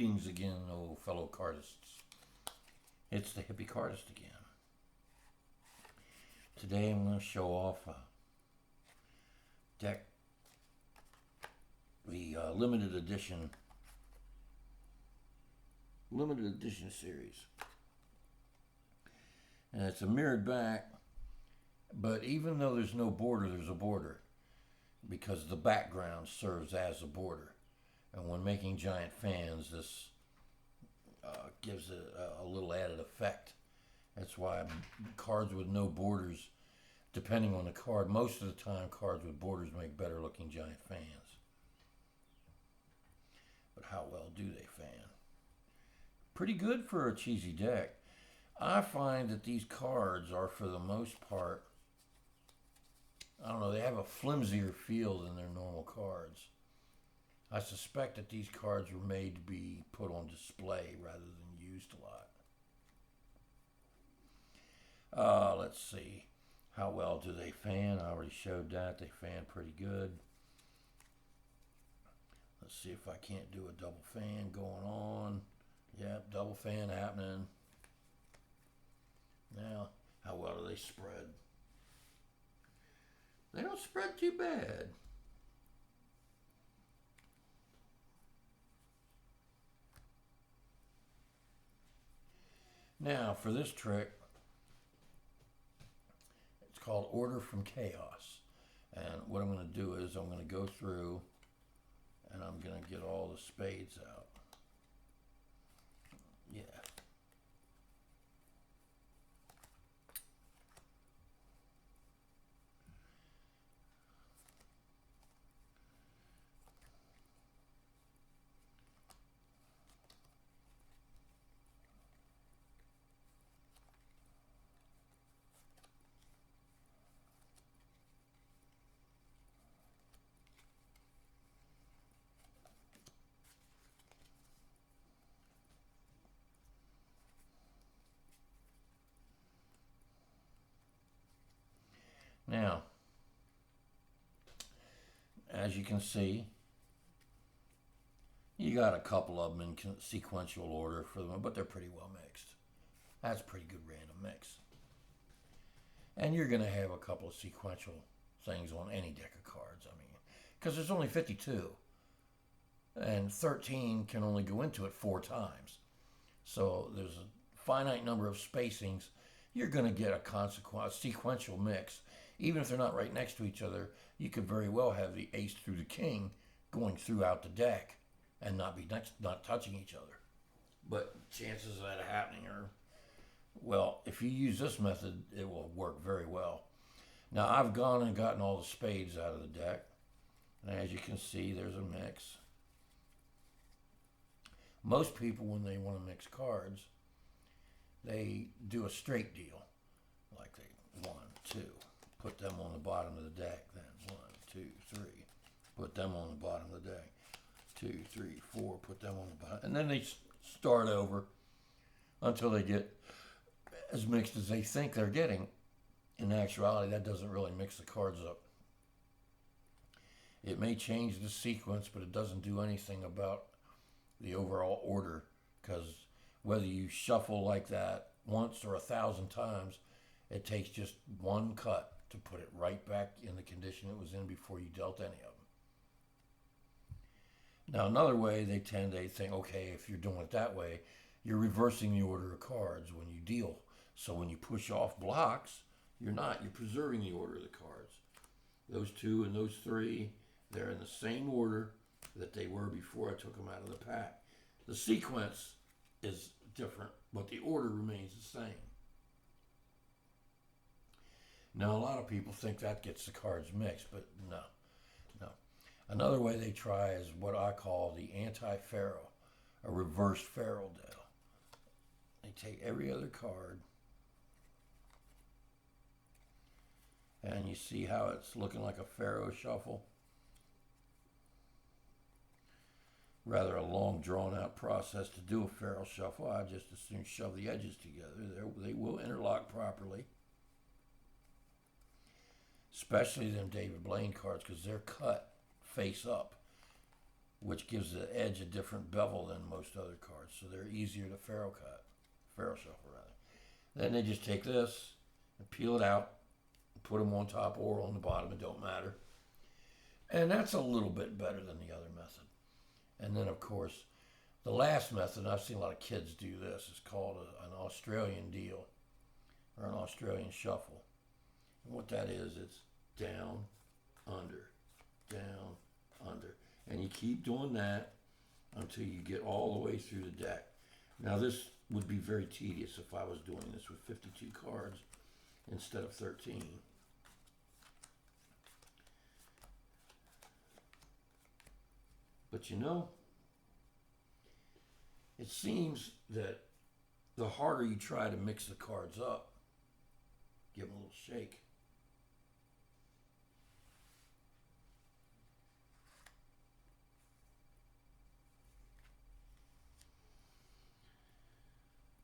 Greetings again, oh fellow cardists. It's the hippie cardist again. Today I'm going to show off a deck, the limited edition series. And it's a mirrored back, but even though there's no border, there's a border because the background serves as a border. And when making giant fans, this gives it a little added effect. That's why cards with no borders, depending on the card, most of the time cards with borders make better looking giant fans. But how well do they fan? Pretty good for a cheesy deck. I find that these cards are, for the most part, I don't know, they have a flimsier feel than their normal cards. I suspect that these cards were made to be put on display rather than used a lot. Let's see. How well do they fan? I already showed that. They fan pretty good. Let's see if I can't do a double fan going on. Yep, double fan happening. Now, how well do they spread? They don't spread too bad. Now, for this trick, it's called Order from Chaos. And what I'm going to do is I'm going to go through and I'm going to get all the spades out. Yeah. Now, as you can see, you got a couple of them in sequential order for them, but they're pretty well mixed. That's a pretty good random mix. And you're going to have a couple of sequential things on any deck of cards. I mean, because there's only 52, and 13 can only go into it 4 times. So there's a finite number of spacings. You're going to get a sequential mix. Even if they're not right next to each other, you could very well have the ace through the king going throughout the deck and not touching each other. But chances of that happening are, well, if you use this method, it will work very well. Now, I've gone and gotten all the spades out of the deck. And as you can see, there's a mix. Most people, when they want to mix cards, they do a straight deal. Like they 1, 2, put them on the bottom of the deck. Then 1, 2, 3, put them on the bottom of the deck. 2, 3, 4, put them on the bottom. And then they start over until they get as mixed as they think they're getting. In actuality, that doesn't really mix the cards up. It may change the sequence, but it doesn't do anything about the overall order, because whether you shuffle like that once or 1,000 times, it takes just one cut to put it right back in the condition it was in before you dealt any of them. Now, another way they tend to think, okay, if you're doing it that way, you're reversing the order of cards when you deal. So when you push off blocks, you're not. You're preserving the order of the cards. Those 2 and those 3, they're in the same order that they were before I took them out of the pack. The sequence is different, but the order remains the same. Now, a lot of people think that gets the cards mixed, but no. Another way they try is what I call the anti-Pharaoh, a reversed Pharaoh deal. They take every other card, and you see how it's looking like a Pharaoh shuffle. Rather a long, drawn-out process to do a Pharaoh shuffle. I just as soon shove the edges together. They will interlock properly. Especially them David Blaine cards, because they're cut face up. which gives the edge a different bevel than most other cards, so they're easier to Faro shuffle rather. Then they just take this and peel it out, and put them on top or on the bottom, it don't matter. And that's a little bit better than the other method. And then of course, the last method, and I've seen a lot of kids do this, is called an Australian deal or an Australian shuffle. And what that is, it's down, under, down, under. And you keep doing that until you get all the way through the deck. Now this would be very tedious if I was doing this with 52 cards instead of 13. But you know, it seems that the harder you try to mix the cards up, give them a little shake,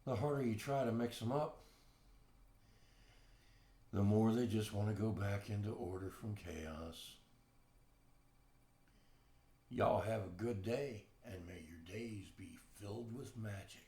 the harder you try to mix them up, the more they just want to go back into order from chaos. Y'all have a good day, and may your days be filled with magic.